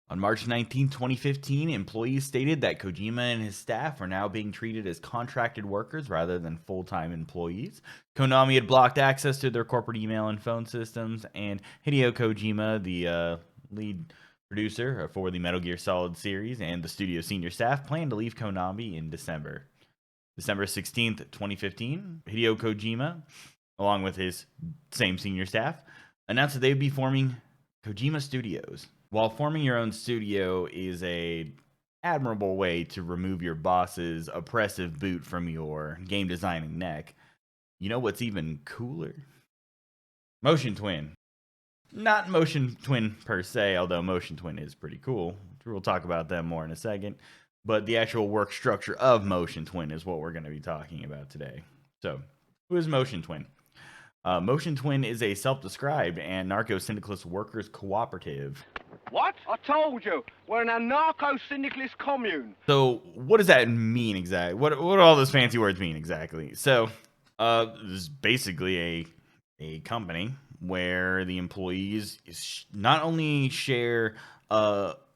On March 19, 2015, employees stated that Kojima and his staff are now being treated as contracted workers rather than full-time employees. Konami had blocked access to their corporate email and phone systems, and Hideo Kojima, the lead producer for the Metal Gear Solid series, and the studio's senior staff planned to leave Konami in December. December 16th, 2015, Hideo Kojima, along with his same senior staff, announced that they would be forming Kojima Studios. While forming your own studio is a admirable way to remove your boss's oppressive boot from your game designing neck, you know what's even cooler? Motion Twin. Not Motion Twin per se, although Motion Twin is pretty cool. We'll talk about them more in a second. But the actual work structure of Motion Twin is what we're going to be talking about today. So, who is Motion Twin? Motion Twin is a self-described anarcho-syndicalist workers cooperative. What? I told you, we're an anarcho-syndicalist commune. So, what does that mean exactly? What do all those fancy words mean exactly? So, this is basically a company where the employees not only share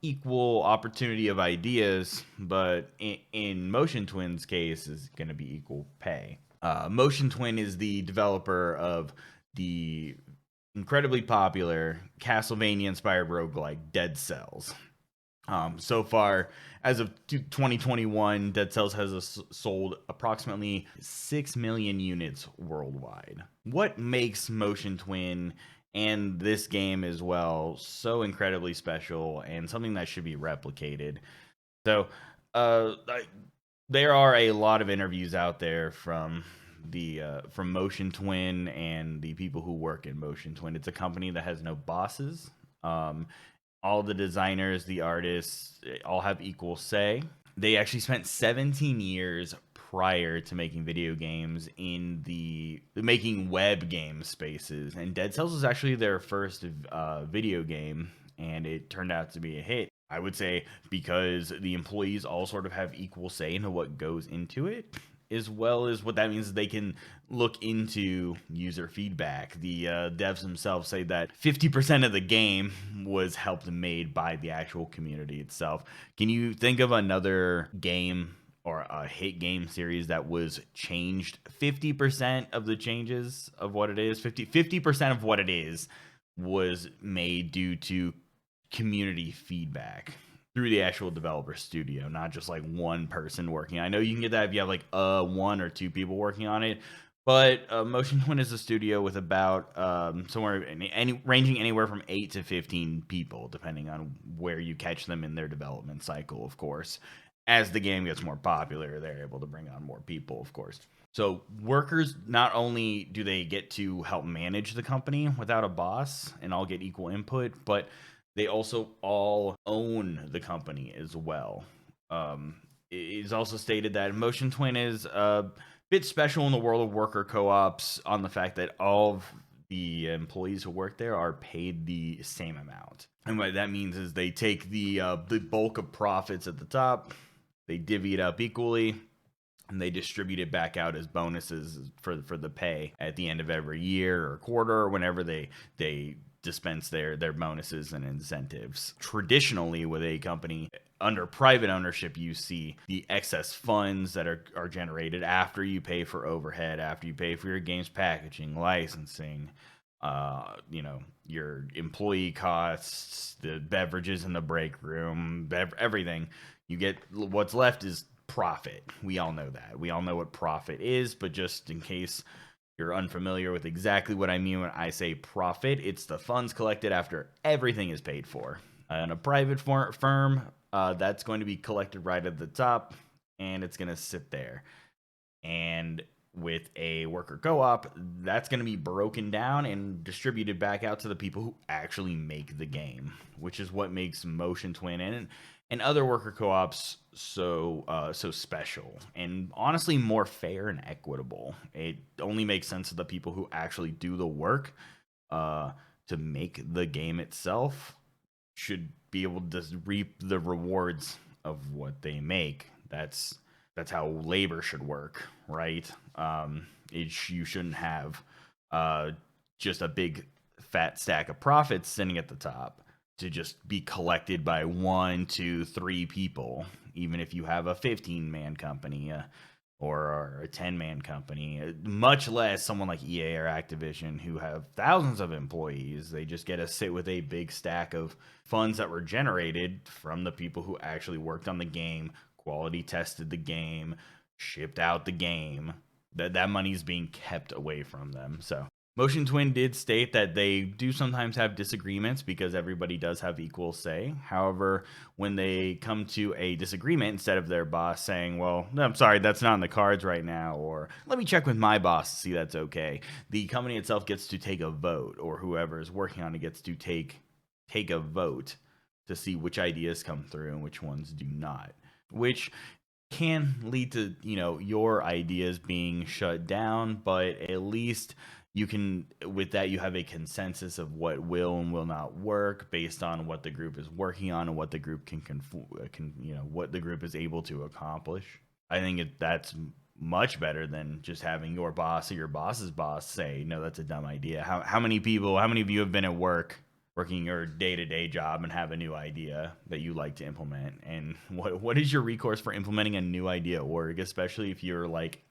equal opportunity of ideas, but in Motion Twin's case, is going to be equal pay. Motion Twin is the developer of the incredibly popular Castlevania-inspired roguelike Dead Cells. So far, as of 2021, Dead Cells has sold approximately 6 million units worldwide. What makes Motion Twin and this game as well so incredibly special and something that should be replicated? So, there are a lot of interviews out there from Motion Twin and the people who work in Motion Twin. It's a company that has no bosses. All the designers, the artists, all have equal say. They actually spent 17 years prior to making video games in the making web game spaces, and Dead Cells was actually their first video game, and it turned out to be a hit. I would say because the employees all sort of have equal say into what goes into it, as well as what that means is they can look into user feedback. The devs themselves say that 50% of the game was helped made by the actual community itself. Can you think of another game or a hit game series that was changed 50% of the changes of what it is? 50% of what it is was made due to community feedback through the actual developer studio, not just like one person working. I know you can get that if you have like one or two people working on it, but Motion Twin is a studio with about somewhere ranging anywhere from 8 to 15 people, depending on where you catch them in their development cycle. Of course, as the game gets more popular, they're able to bring on more people, of course. So workers, not only do they get to help manage the company without a boss and all get equal input, but they also all own the company as well. It is also stated that Motion Twin is a bit special in the world of worker co-ops on the fact that all of the employees who work there are paid the same amount. And what that means is they take the bulk of profits at the top, they divvy it up equally, and they distribute it back out as bonuses for the pay at the end of every year or quarter or whenever they dispense their bonuses and incentives. Traditionally, with a company under private ownership, you see the excess funds that are generated after you pay for overhead, after you pay for your game's packaging, licensing, your employee costs, the beverages in the break room, everything. You get what's left is profit. We all know that. We all know what profit is, but just in case you're unfamiliar with exactly what I mean when I say profit, it's the funds collected after everything is paid for. In a private firm, that's going to be collected right at the top, and it's going to sit there. And with a worker co-op, that's going to be broken down and distributed back out to the people who actually make the game, which is what makes Motion Twin and other worker co-ops so special and honestly more fair and equitable. It only makes sense to the people who actually do the work to make the game itself should be able to reap the rewards of what they make. That's how labor should work, right? You shouldn't have just a big fat stack of profits sitting at the top. to just be collected by 1, 2, 3 people, even if you have a 15-man company or a 10-man company, much less someone like EA or Activision who have thousands of employees. They just get to sit with a big stack of funds that were generated from the people who actually worked on the game, quality tested the game, shipped out the game. That money is being kept away from them. So Motion Twin did state that they do sometimes have disagreements because everybody does have equal say. However, when they come to a disagreement, instead of their boss saying, well, no, I'm sorry, that's not in the cards right now, or let me check with my boss to see that's okay, the company itself gets to take a vote, or whoever is working on it gets to take a vote to see which ideas come through and which ones do not, which can lead to, your ideas being shut down, but at least you can, with that, you have a consensus of what will and will not work based on what the group is working on and what the group can what the group is able to accomplish. I think that's much better than just having your boss or your boss's boss say, no, that's a dumb idea. How many of you have been at work working your day-to-day job and have a new idea that you like to implement? And what is your recourse for implementing a new idea at work, especially if you're like,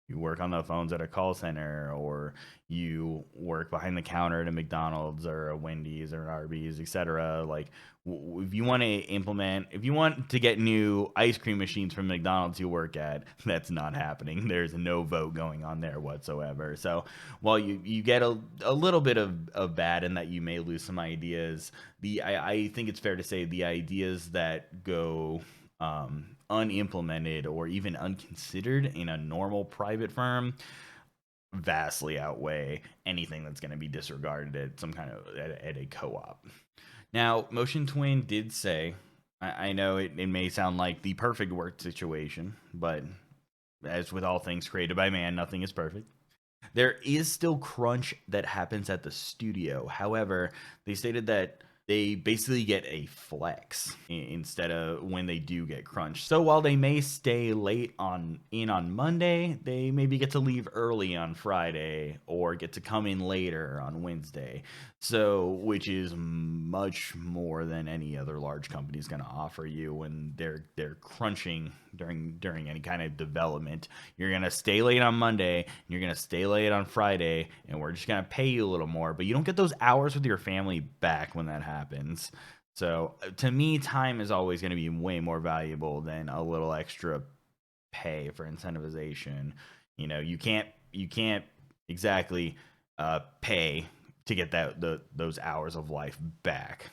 you work on the phones at a call center, or you work behind the counter at a McDonald's or a Wendy's or an Arby's, etc. Like, if you want to get new ice cream machines from McDonald's you work at, that's not happening. There's no vote going on there whatsoever. So while you get a little bit of bad in that you may lose some ideas, I think it's fair to say the ideas that go unimplemented or even unconsidered in a normal private firm vastly outweigh anything that's going to be disregarded at some kind of at a co-op. Now, Motion Twin did say, I know it may sound like the perfect work situation, but as with all things created by man, nothing is perfect. There is still crunch that happens at the studio. However, they stated that they basically get a flex instead of when they do get crunched. So while they may stay late on Monday, they maybe get to leave early on Friday or get to come in later on Wednesday. So, which is much more than any other large company is going to offer you when they're crunching during any kind of development. You're going to stay late on Monday, and you're going to stay late on Friday, and we're just going to pay you a little more, but you don't get those hours with your family back when that happens. So to me, time is always going to be way more valuable than a little extra pay for incentivization. You can't exactly pay to get those hours of life back.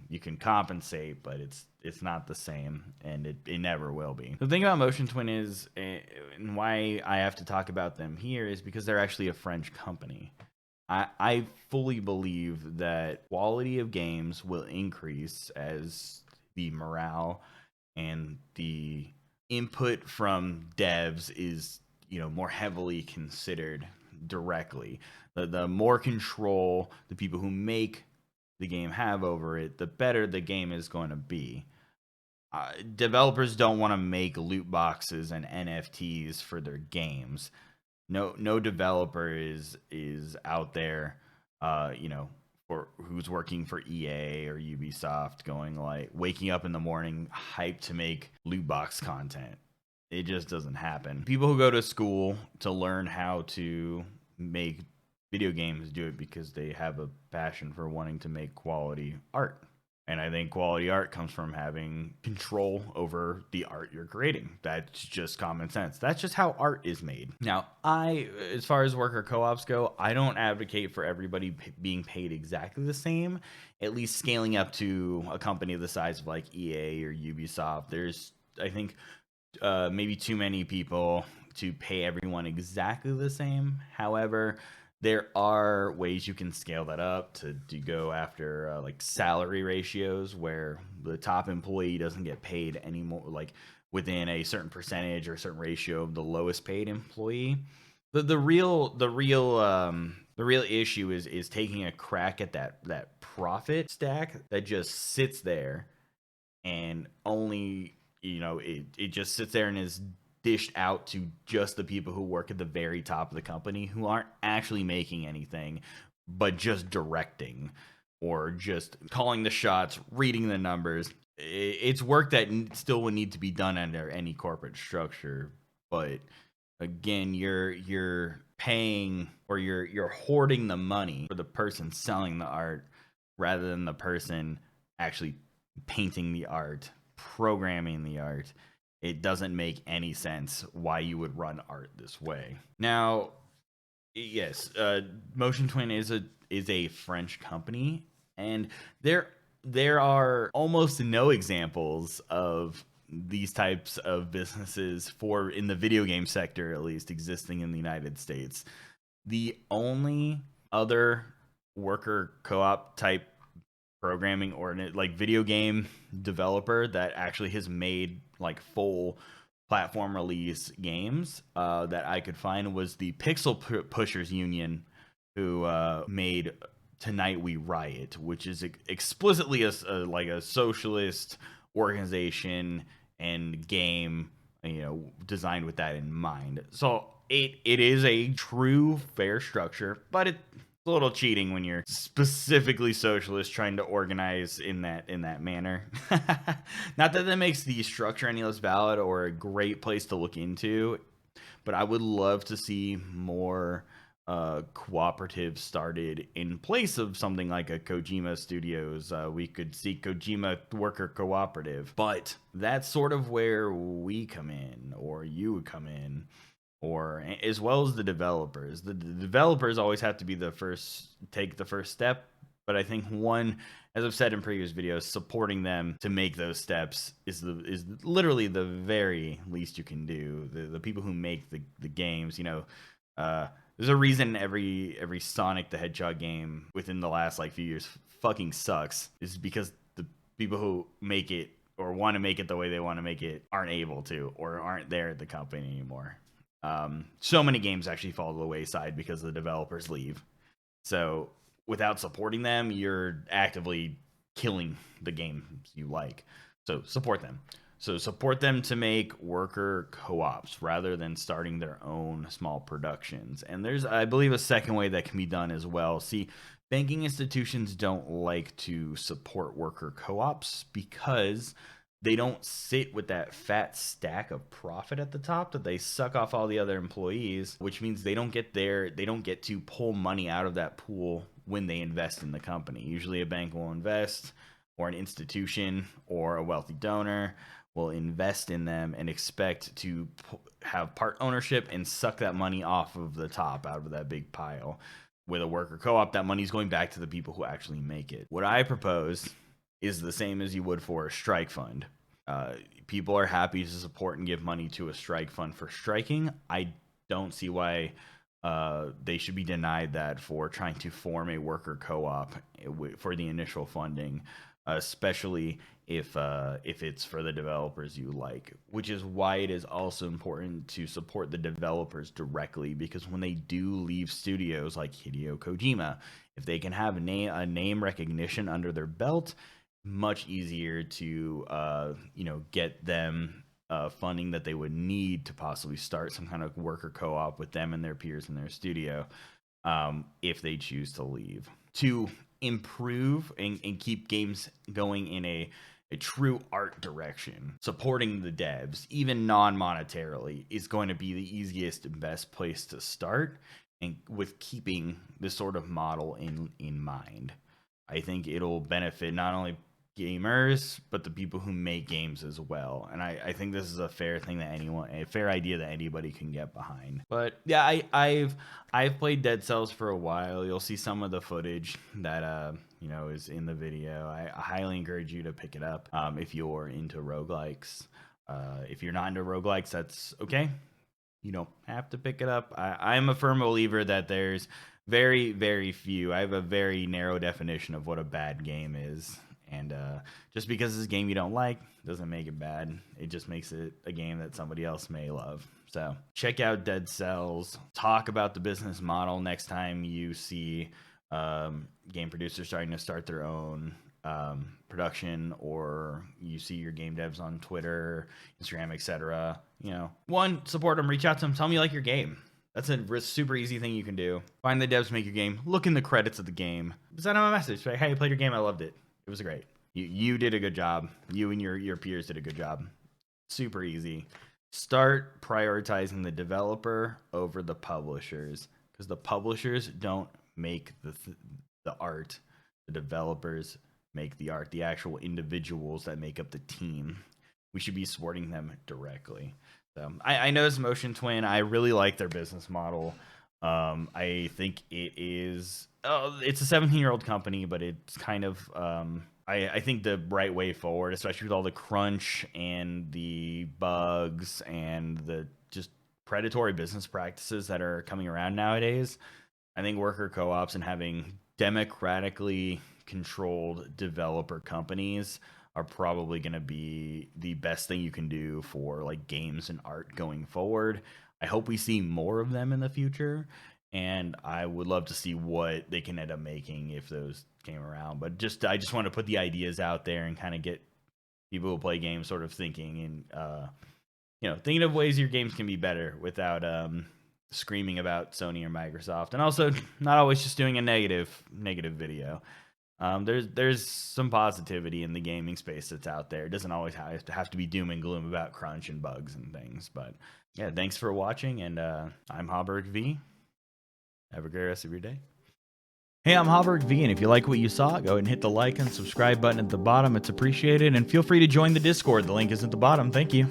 You can compensate, but it's not the same, and it never will be. The thing about Motion Twin is, and why I have to talk about them here, is because they're actually a French company. I fully believe that quality of games will increase as the morale and the input from devs is more heavily considered directly. The more control the people who make the game have over it, the better the game is going to be. Developers don't want to make loot boxes and NFTs for their games. No developer is out there, for who's working for EA or Ubisoft going like waking up in the morning hyped to make loot box content. It just doesn't happen. People who go to school to learn how to make video games do it because they have a passion for wanting to make quality art. And I think quality art comes from having control over the art you're creating. That's just common sense. That's just how art is made. Now, as far as worker co-ops go, I don't advocate for everybody being paid exactly the same, at least scaling up to a company the size of like EA or Ubisoft. There's, I think, maybe too many people to pay everyone exactly the same. However, there are ways you can scale that up to go after like salary ratios where the top employee doesn't get paid anymore, like within a certain percentage or a certain ratio of the lowest paid employee. The real issue is taking a crack at that profit stack that just sits there and only it just sits there and is dished out to just the people who work at the very top of the company who aren't actually making anything but just directing. or just calling the shots, reading the numbers. It's work that still would need to be done under any corporate structure, but again, you're paying, or you're hoarding the money for the person selling the art rather than the person actually painting the art, programming the art. It doesn't make any sense why you would run art this way. Now, yes, Motion Twin is a French company, and there are almost no examples of these types of businesses, for in the video game sector at least, existing in the United States. The only other worker co-op type programming or like video game developer that actually has made like full platform release games that I could find was the Pixel Pushers Union, who made Tonight We Riot, which is explicitly like a socialist organization and game, designed with that in mind. So it is a true fair structure, but it's a little cheating when you're specifically socialist trying to organize in that manner. Not that that makes the structure any less valid or a great place to look into, but I would love to see more cooperative started in place of something like a Kojima Studios. We could see Kojima Worker Cooperative, but that's sort of where we come in, or you would come in, or as well as the developers. The developers always have to be take the first step, but I think as I've said in previous videos, supporting them to make those steps is literally the very least you can do. The people who make the games, there's a reason every Sonic the Hedgehog game within the last like few years fucking sucks, is because the people who make it or want to make it the way they want to make it aren't able to, or aren't there at the company anymore. So many games actually fall to the wayside because the developers leave. So without supporting them, you're actively killing the games you like. So support them. So support them to make worker co-ops rather than starting their own small productions. And there's, I believe, a second way that can be done as well. See, banking institutions don't like to support worker co-ops because they don't sit with that fat stack of profit at the top that they suck off all the other employees, which means they don't get to pull money out of that pool when they invest in the company. Usually a bank will invest, or an institution or a wealthy donor will invest in them and expect to have part ownership and suck that money off of the top, out of that big pile. With a worker co-op, that money is going back to the people who actually make it. What I propose is the same as you would for a strike fund. People are happy to support and give money to a strike fund for striking. I don't see why they should be denied that for trying to form a worker co-op for the initial funding, especially if it's for the developers you like. Which is why it is also important to support the developers directly, because when they do leave studios like Hideo Kojima, if they can have a name recognition under their belt, much easier to get them funding that they would need to possibly start some kind of worker co-op with them and their peers in their studio, if they choose to leave, to improve and keep games going in a true art direction. Supporting the devs, even non-monetarily, is going to be the easiest and best place to start, and with keeping this sort of model in mind. I think it'll benefit not only gamers, but the people who make games as well. And I think this is a fair idea that anybody can get behind. But yeah, I've played Dead Cells for a while. You'll see some of the footage that is in the video. I highly encourage you to pick it up if you're into roguelikes. If you're not into roguelikes, that's okay. You don't have to pick it up. I'm a firm believer that there's very, very few. I have a very narrow definition of what a bad game is. And just because it's a game you don't like doesn't make it bad. It just makes it a game that somebody else may love. So check out Dead Cells. Talk about the business model next time you see game producers starting to start their own production, or you see your game devs on Twitter, Instagram, etc. Support them, reach out to them, tell them you like your game. That's a super easy thing you can do. Find the devs, make your game. Look in the credits of the game. Send them a message. Say, hey, I played your game. I loved it. It was great. You did a good job. You and your peers did a good job. Super easy. Start prioritizing the developer over the publishers, because the publishers don't make the art. The developers make the art. The actual individuals that make up the team. We should be supporting them directly. So I know it's Motion Twin. I really like their business model. I think it is. It's a 17-year-old company, but it's kind of. I think the right way forward, especially with all the crunch and the bugs and the just predatory business practices that are coming around nowadays. I think worker co-ops and having democratically controlled developer companies are probably going to be the best thing you can do for like games and art going forward. I hope we see more of them in the future, and I would love to see what they can end up making if those came around. But I just want to put the ideas out there and kind of get people who play games sort of thinking and thinking of ways your games can be better without screaming about Sony or Microsoft, and also not always just doing a negative video. There's some positivity in the gaming space that's out there. It doesn't always have to be doom and gloom about crunch and bugs and things. But yeah, thanks for watching, and I'm HauberkV. Have a great rest of your day. Hey, I'm HauberkV, and if you like what you saw, go ahead and hit the like and subscribe button at the bottom. It's appreciated, and feel free to join the Discord. The link is at the bottom. Thank you.